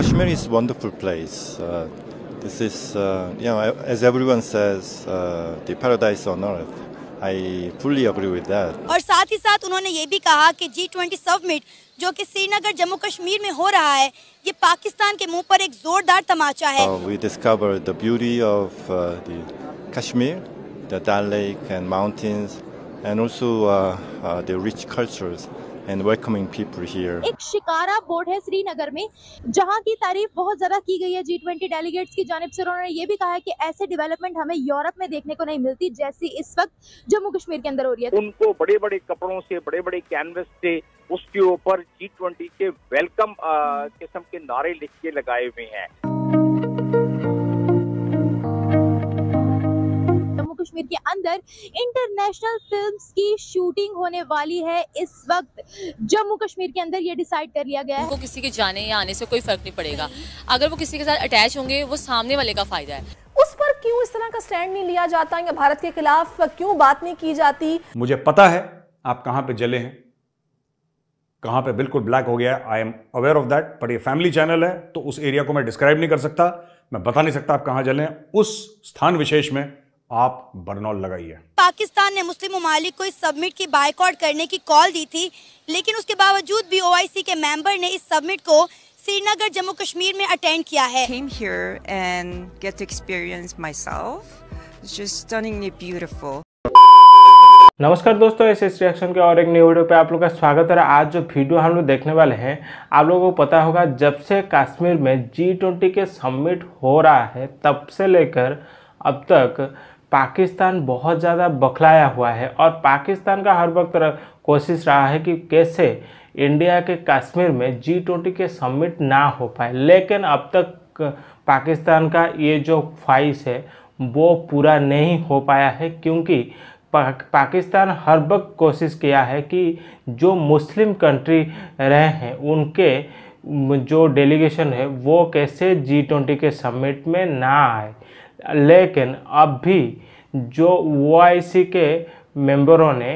Kashmir is a wonderful place. This is, as everyone says, the paradise on earth. I fully agree with that. और साथ ही साथ उन्होंने ये भी कहा कि G20 समिट जो कि श्रीनगर जम्मू कश्मीर में हो रहा है, ये पाकिस्तान के मुंह पर एक जोरदार तमाचा है। We discovered the beauty of the Kashmir, the Dal Lake and mountains, and also the rich cultures and welcoming people here. एक शिकारा बोर्ड है श्रीनगर में, जहां की तारीफ बहुत ज्यादा की गई है G20 डेलीगेट्स की जानिब से। उन्होंने ये भी कहा है कि ऐसे डेवलपमेंट हमें यूरोप में देखने को नहीं मिलती जैसी इस वक्त जम्मू कश्मीर के अंदर हो रही है। उनको बड़े बड़े कपड़ों से, बड़े बड़े कैनवस से उसके ऊपर G20 के वेलकम किस्म के नारे लिख के लगाए हुए हैं। कश्मीर के अंदर इंटरनेशनल फिल्म्स की शूटिंग होने वाली है इस वक्त जम्मू कश्मीर के अंदर। ये डिसाइड कर लिया गया है उनको किसी के जाने या आने से कोई फर्क नहीं पड़ेगा। अगर वो किसी के साथ अटैच होंगे वो सामने वाले का फायदा है। उस पर क्यों इस तरह का स्टैंड नहीं लिया जाता या भारत के खिलाफ क्यों बात नहीं की जाती? मुझे पता है आप कहां पे जले हैं, कहां पे बिल्कुल ब्लैक हो गया, I am aware of that. पर ये फैमिली चैनल है तो उस एरिया को मैं डिस्क्राइब नहीं कर सकता, मैं बता नहीं सकता आप कहां जले हैं। उस स्थान विशेष में आप बरनौल लगाइए। पाकिस्तान ने मुस्लिम ममालिक को इस समिट की बायकॉट करने की कॉल दी थी, लेकिन उसके बावजूद भी OIC के मेंबर ने इस समिट को श्रीनगर जम्मू कश्मीर में अटेंड किया है। Came here and get to experience myself. It's just stunningly beautiful. नमस्कार दोस्तों, इस रिएक्शन के और एक न्यू वीडियो पे आप लोग का स्वागत है। आज जो वीडियो हम लोग देखने वाले हैं, आप लोगों को पता होगा जब से कश्मीर में G20 के समिट हो रहा है तब से लेकर अब तक पाकिस्तान बहुत ज़्यादा बखलाया हुआ है और पाकिस्तान का हर वक्त कोशिश रहा है कि कैसे इंडिया के कश्मीर में G20 के समिट ना हो पाए। लेकिन अब तक पाकिस्तान का ये जो ख्वाहिश है वो पूरा नहीं हो पाया है, क्योंकि पाकिस्तान हर वक्त कोशिश किया है कि जो मुस्लिम कंट्री रहे हैं उनके जो डेलीगेशन है वो कैसे G20 के समिट में ना आए। लेकिन अब भी जो OIC के मेंबरों ने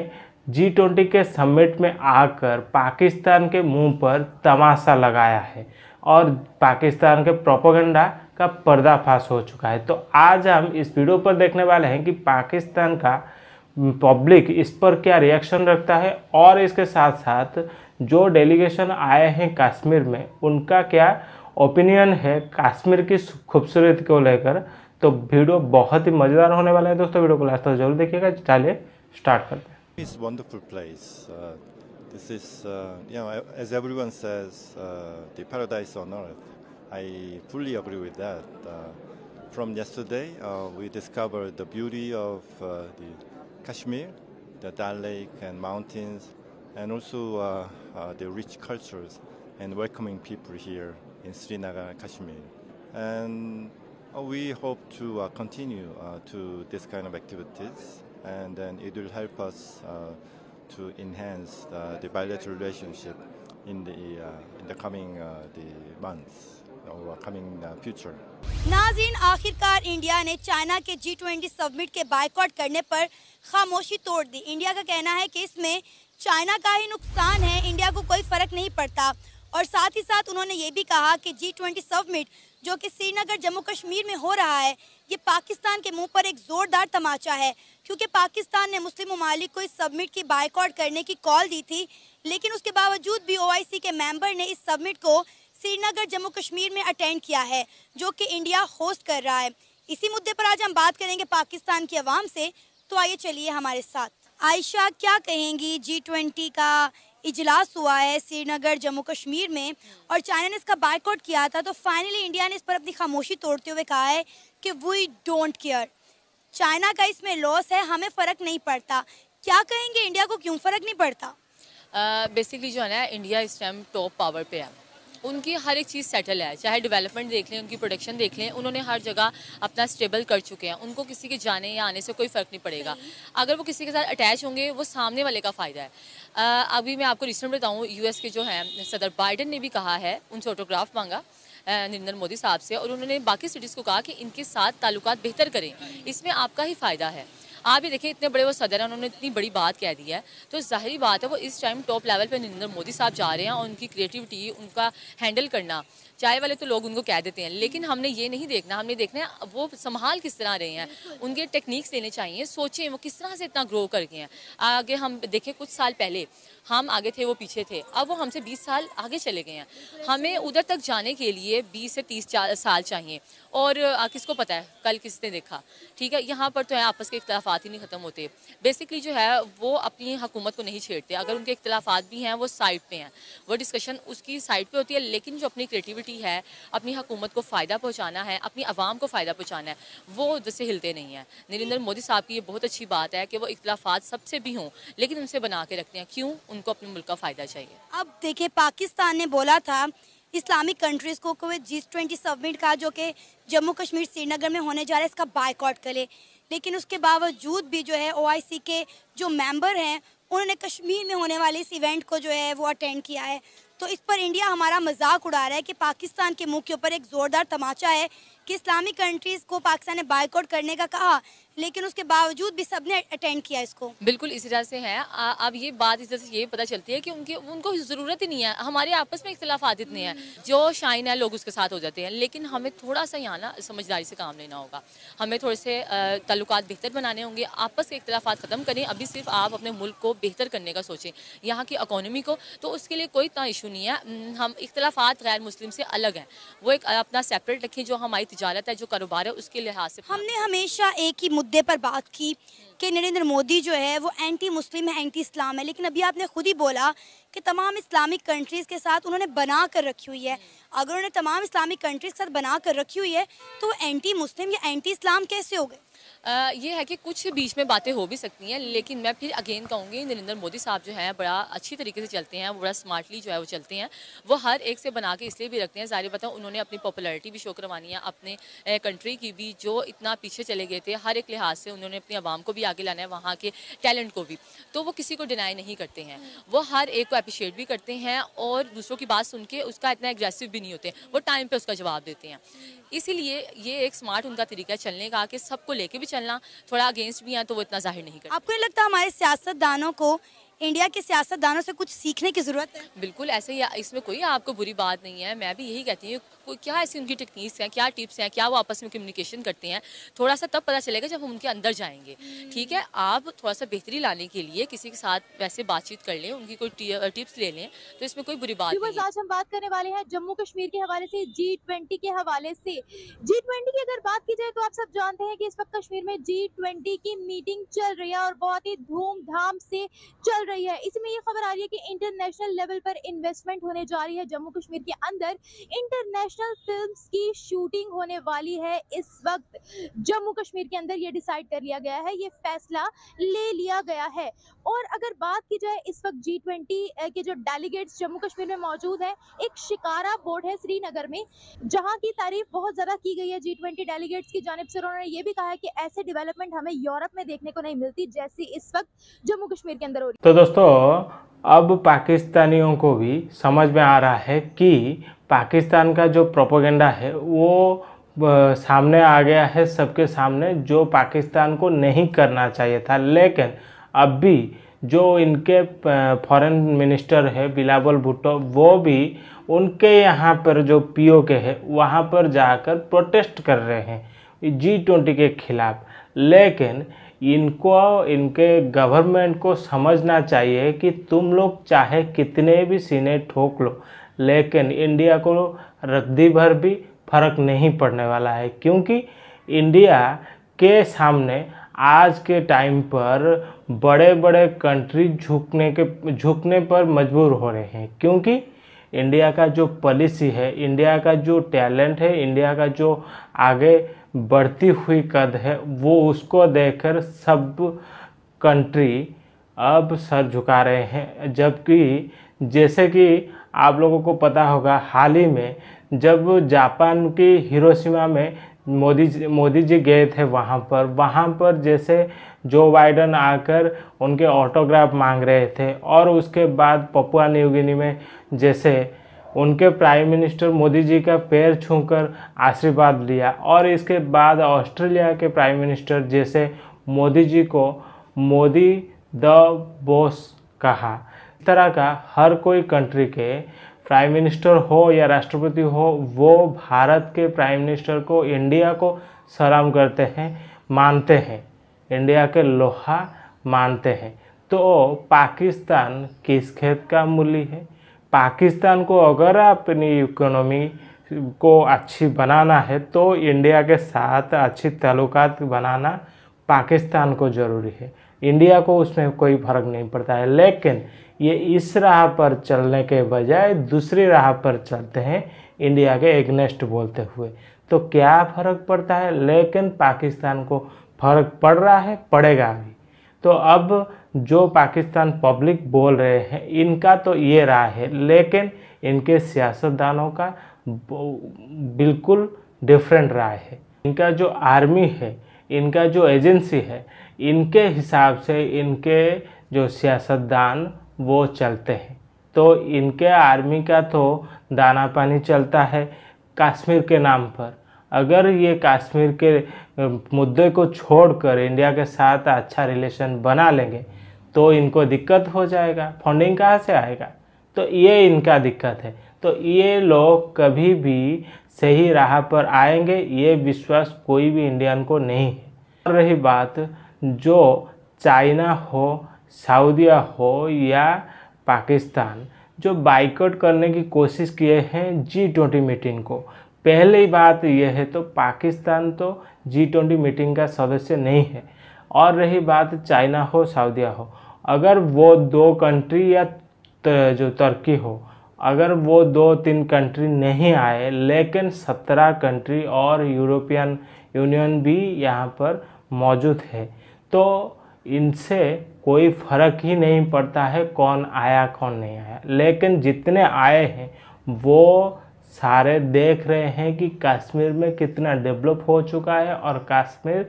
G20 के समिट में आकर पाकिस्तान के मुंह पर तमाशा लगाया है और पाकिस्तान के प्रोपेगेंडा का पर्दाफाश हो चुका है। तो आज हम इस वीडियो पर देखने वाले हैं कि पाकिस्तान का पब्लिक इस पर क्या रिएक्शन रखता है और इसके साथ साथ जो डेलीगेशन आए हैं कश्मीर में उनका क्या ओपिनियन है कश्मीर की खूबसूरती को लेकर। तो वीडियो बहुत ही मज़ेदार होने वाला है दोस्तों, वीडियो को लास्ट तक जरूर देखिएगा। चलिए स्टार्ट करते हैं। It's a wonderful place. This is, as everyone says, the paradise on earth. I fully agree with that. From yesterday, we discovered the beauty of the Kashmir, the Dal Lake and mountains, and also the rich cultures and welcoming people here in Srinagar, Kashmir. And we hope to continue to this kind of activities, and then it will help us to enhance the bilateral relationship in the coming the months or coming future. नाज़रीन, आखिरकार India ने China के G20 summit के boycott करने पर खामोशी तोड़ दी। India का कहना है कि इसमें चाइना का ही नुकसान है, इंडिया को कोई फर्क नहीं पड़ता। और साथ ही साथ उन्होंने ये भी कहा कि G20 समिट जो कि श्रीनगर जम्मू कश्मीर में हो रहा है, ये पाकिस्तान के मुंह पर एक जोरदार तमाचा है, क्योंकि पाकिस्तान ने मुस्लिम ममालिक को इस समिट की बायकॉट करने की कॉल दी थी, लेकिन उसके बावजूद भी OIC के मेंबर ने इस समिट को श्रीनगर जम्मू कश्मीर में अटेंड किया है, जो कि इंडिया होस्ट कर रहा है। इसी मुद्दे पर आज हम बात करेंगे पाकिस्तान की आवाम से, तो आइए चलिए हमारे साथ। आयशा, क्या कहेंगी? G20 का इजलास हुआ है श्रीनगर जम्मू कश्मीर में और चाइना ने इसका बायकॉट किया था, तो फाइनली इंडिया ने इस पर अपनी खामोशी तोड़ते हुए कहा है कि वी डोंट केयर, चाइना का इसमें लॉस है, हमें फ़र्क नहीं पड़ता। क्या कहेंगे, इंडिया को क्यों फ़र्क नहीं पड़ता? बेसिकली जो है ना, इंडिया इस टाइम टॉप पावर पे है, उनकी हर एक चीज़ सेटल है, चाहे डेवलपमेंट देख लें, उनकी प्रोडक्शन देख लें, उन्होंने हर जगह अपना स्टेबल कर चुके हैं, उनको किसी के जाने या आने से कोई फ़र्क नहीं पड़ेगा। अगर वो किसी के साथ अटैच होंगे वो सामने वाले का फ़ायदा है। अभी मैं आपको रिसेंट बताऊँ, US के जो हैं सदर बाइडन ने भी कहा है, उनसे ऑटोग्राफ मांगा नरेंद्र मोदी साहब से, और उन्होंने बाकी सिटीज़ को कहा कि इनके साथ ताल्लुकात बेहतर करें, इसमें आपका ही फ़ायदा है। आप भी देखिए, इतने बड़े वो सदर हैं, उन्होंने इतनी बड़ी बात कह दी है, तो जाहिर बात है वो इस टाइम टॉप लेवल पे नरेंद्र मोदी साहब जा रहे हैं और उनकी क्रिएटिविटी, उनका हैंडल करना चाय वाले तो लोग उनको कह देते हैं, लेकिन हमने ये नहीं देखना, हमने देखना है वो संभाल किस तरह रहे हैं, उनके टेक्निक्स लेने चाहिए, सोचें वो किस तरह से इतना ग्रो कर गए हैं। आगे हम देखें कुछ साल पहले हम आगे थे, वो पीछे थे, अब वो हमसे 20 साल आगे चले गए हैं। हमें उधर तक जाने के लिए 20 से 30 साल चाहिए, और किसको पता है कल किसने देखा, ठीक है। यहाँ पर तो है आपस के इख्तलाफात ही नहीं ख़त्म होते। बेसिकली जो है वो अपनी हुकूमत को नहीं छेड़ते, अगर उनके इख्तलाफात भी हैं वो साइड पे हैं, वो डिस्कशन उसकी साइड पे होती है, लेकिन जो अपनी क्रिएटिविटी है, अपनी हुकूमत को फ़ायदा पहुँचाना है, अपनी आवाम को फ़ायदा पहुँचाना है, वो उधर से हिलते नहीं हैं। नरेंद्र मोदी साहब की ये बहुत अच्छी बात है कि वो इख्तलाफात सबसे भी हों, लेकिन उनसे बना के रखते हैं। क्यों? उनको अपने मुल्क का फ़ायदा चाहिए। अब देखिए, पाकिस्तान ने बोला था इस्लामिक कंट्रीज़ को कोई G20 समिट का जो कि जम्मू कश्मीर श्रीनगर में होने जा रहा है इसका बायकॉट करे, लेकिन उसके बावजूद भी जो है OIC के जो मेंबर हैं उन्होंने कश्मीर में होने वाले इस इवेंट को जो है वो अटेंड किया है। तो इस पर इंडिया हमारा मजाक उड़ा रहा है कि पाकिस्तान के मुंह के ऊपर एक ज़ोरदार तमाचा है कि इस्लामिक कंट्रीज़ को पाकिस्तान ने बायकॉट करने का कहा, लेकिन उसके बावजूद भी सबने अटेंड किया इसको। बिल्कुल इसी तरह से है। अब ये बात इस तरह से ये पता चलती है कि उनको ज़रूरत ही नहीं है। हमारे आपस में इख्तलाफात इतने हैं, जो शाइन है लोग उसके साथ हो जाते हैं, लेकिन हमें थोड़ा सा यहाँ ना समझदारी से काम लेना होगा। हमें थोड़े से ताल्लुकात बेहतर बनाने होंगे, आपस के इख्तलाफात ख़त्म करें। अभी सिर्फ आप अपने मुल्क को बेहतर करने का सोचें, यहाँ की इकॉनमी को, तो उसके लिए कोई इतना इशू नहीं है। हम इख्तलाफात गैर मुस्लिम से अलग हैं, वो एक अपना सेपरेट रखें। जो हमारी तिजारत है, जो कारोबार है, उसके लिहाज से हमने हमेशा एक ही मुद्दे पर बात की कि नरेंद्र मोदी जो है वो एंटी मुस्लिम है, एंटी इस्लाम है, लेकिन अभी आपने खुद ही बोला कि तमाम इस्लामिक कंट्रीज़ के साथ उन्होंने बना कर रखी हुई है। अगर उन्होंने तमाम इस्लामिक कंट्रीज़ के साथ बना कर रखी हुई है तो एंटी मुस्लिम या एंटी इस्लाम कैसे हो गए? ये है कि कुछ बीच में बातें हो भी सकती हैं, लेकिन मैं फिर अगेन कहूँगी नरेंद्र मोदी साहब जो है बड़ा अच्छी तरीके से चलते हैं, बड़ा स्मार्टली जो है वो चलते हैं। वो हर एक से बना के इसलिए भी रखते हैं, ज़ाहिर बताऊँ उन्होंने अपनी पॉपुलैरिटी भी शो करवानी है, अपने कंट्री की भी, जो इतना पीछे चले गए थे हर एक लिहाज से उन्होंने अपनी आवाम को भी आगे लाना है, वहाँ के टैलेंट को भी, तो वो किसी को डिनाई नहीं करते हैं। वो हर एक को अप्रिशिएट भी करते हैं और दूसरों की बात सुन के उसका इतना एग्रेसिव भी नहीं होते, वो टाइम पर उसका जवाब देते हैं। इसीलिए ये एक स्मार्ट उनका तरीका है चलने का, कि सबको लेके भी चलना, थोड़ा अगेंस्ट भी हैं तो वो इतना जाहिर नहीं करते। आपको नहीं लगता हमारे सियासतदानों को इंडिया के सियासतदानों से कुछ सीखने की ज़रूरत है? बिल्कुल ऐसे ही, इसमें कोई आपको बुरी बात नहीं है। मैं भी यही कहती हूँ, क्या ऐसी उनकी टेक्निक्स हैं, क्या टिप्स हैं, क्या वो आपस में कम्युनिकेशन करते हैं, थोड़ा सा तब पता चलेगा जब हम उनके अंदर जाएंगे। ठीक है, आप थोड़ा सा बेहतरी लाने के लिए किसी के साथ वैसे बातचीत कर लें, उनकी कोई टिप्स ले लें, तो इसमें कोई बुरी बात नहीं है। आज हम बात करने वाले हैं जम्मू कश्मीर के हवाले से, G20 के हवाले से। G20 की अगर बात की जाए तो आप सब जानते हैं कि इस वक्त कश्मीर में G20 की मीटिंग चल रही है और बहुत ही धूमधाम से चल रही है। इसमें ये खबर आ रही है कि इंटरनेशनल लेवल पर इन्वेस्टमेंट होने जा रही है। जम्मू कश्मीर के अंदर इंटरनेशनल फिल्म्स की शूटिंग होने वाली है। इस वक्त जम्मू कश्मीर के अंदर ये डिसाइड कर लिया गया है, ये फैसला ले लिया गया है। और अगर बात की जाए इस वक्त G20 के जो डेलीगेट्स जम्मू कश्मीर में मौजूद है, एक शिकारा बोर्ड है श्रीनगर में, जहां की तारीफ बहुत ज्यादा की गई है G20 डेलीगेट्स की जानिब से। उन्होंने ये भी कहा है कि ऐसे डेवलपमेंट हमें यूरोप में देखने को नहीं मिलती जैसी इस वक्त जम्मू कश्मीर के अंदर हो रही है। तो दोस्तों, अब पाकिस्तानियों को भी समझ में आ रहा है कि पाकिस्तान का जो प्रोपेगेंडा है वो सामने आ गया है सबके सामने, जो पाकिस्तान को नहीं करना चाहिए था। लेकिन अब भी जो इनके फॉरेन मिनिस्टर है बिलावल भुट्टो, वो भी उनके यहाँ पर जो POK है वहाँ पर जाकर प्रोटेस्ट कर रहे हैं G20 के खिलाफ। लेकिन इनके गवर्नमेंट को समझना चाहिए कि तुम लोग चाहे कितने भी सीने ठोक लो, लेकिन इंडिया को रद्दी भर भी फर्क नहीं पड़ने वाला है, क्योंकि इंडिया के सामने आज के टाइम पर बड़े बड़े कंट्री झुकने पर मजबूर हो रहे हैं, क्योंकि इंडिया का जो पॉलिसी है, इंडिया का जो टैलेंट है, इंडिया का जो आगे बढ़ती हुई कद है, वो उसको देखकर सब कंट्री अब सर झुका रहे हैं। जबकि जैसे कि आप लोगों को पता होगा, हाल ही में जब जापान की हिरोशिमा में मोदी जी गए थे, वहाँ पर जैसे जो बाइडन आकर उनके ऑटोग्राफ मांग रहे थे, और उसके बाद पपुआ न्यू गिनी में जैसे उनके प्राइम मिनिस्टर मोदी जी का पैर छूकर आशीर्वाद लिया, और इसके बाद ऑस्ट्रेलिया के प्राइम मिनिस्टर जैसे मोदी जी को मोदी द बॉस कहा। इस तरह का हर कोई कंट्री के प्राइम मिनिस्टर हो या राष्ट्रपति हो, वो भारत के प्राइम मिनिस्टर को, इंडिया को सलाम करते हैं, मानते हैं, इंडिया के लोहा मानते हैं। तो पाकिस्तान किस खेत का मूली है? पाकिस्तान को अगर अपनी इकोनॉमी को अच्छी बनाना है तो इंडिया के साथ अच्छी ताल्लुकात बनाना पाकिस्तान को ज़रूरी है। इंडिया को उसमें कोई फ़र्क नहीं पड़ता है, लेकिन ये इस राह पर चलने के बजाय दूसरी राह पर चलते हैं, इंडिया के एगनेस्ट बोलते हुए। तो क्या फ़र्क पड़ता है? लेकिन पाकिस्तान को फ़र्क पड़ रहा है, पड़ेगा भी। तो अब जो पाकिस्तान पब्लिक बोल रहे हैं, इनका तो ये राय है, लेकिन इनके सियासतदानों का बिल्कुल डिफरेंट राय है। इनका जो आर्मी है, इनका जो एजेंसी है, इनके हिसाब से इनके जो सियासतदान वो चलते हैं। तो इनके आर्मी का तो दाना पानी चलता है कश्मीर के नाम पर। अगर ये कश्मीर के मुद्दे को छोड़कर इंडिया के साथ अच्छा रिलेशन बना लेंगे तो इनको दिक्कत हो जाएगा, फंडिंग कहाँ से आएगा? तो ये इनका दिक्कत है। तो ये लोग कभी भी सही राह पर आएंगे, ये विश्वास कोई भी इंडियन को नहीं है। और रही बात जो चाइना हो, सऊदीया हो या पाकिस्तान जो बाइकआउट करने की कोशिश किए हैं G20 मीटिंग को, पहली बात यह है तो पाकिस्तान तो G20 मीटिंग का सदस्य नहीं है। और रही बात चाइना हो, सऊदीया हो, अगर वो दो कंट्री या जो तुर्की हो, अगर वो 2-3 कंट्री नहीं आए, लेकिन 17 कंट्री और यूरोपियन यूनियन भी यहाँ पर मौजूद है, तो इनसे कोई फ़र्क ही नहीं पड़ता है कौन आया कौन नहीं आया। लेकिन जितने आए हैं वो सारे देख रहे हैं कि कश्मीर में कितना डेवलप हो चुका है और कश्मीर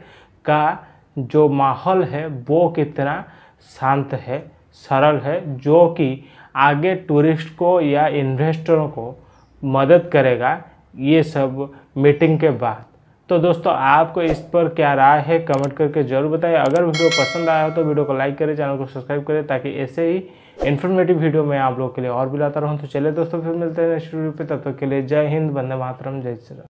का जो माहौल है वो कितना शांत है, सरल है, जो कि आगे टूरिस्ट को या इन्वेस्टरों को मदद करेगा ये सब मीटिंग के बाद। तो दोस्तों आपको इस पर क्या राय है कमेंट करके ज़रूर बताइए। अगर वीडियो पसंद आया हो तो वीडियो को लाइक करें, चैनल को सब्सक्राइब करें, ताकि ऐसे ही इन्फॉर्मेटिव वीडियो मैं आप लोगों के लिए और भी लाता रहूँ। तो चलिए दोस्तों फिर मिलते हैं नेक्स्ट वीडियो पे, तब तक के लिए जय हिंद, वंदे मातरम, जय श्री राम।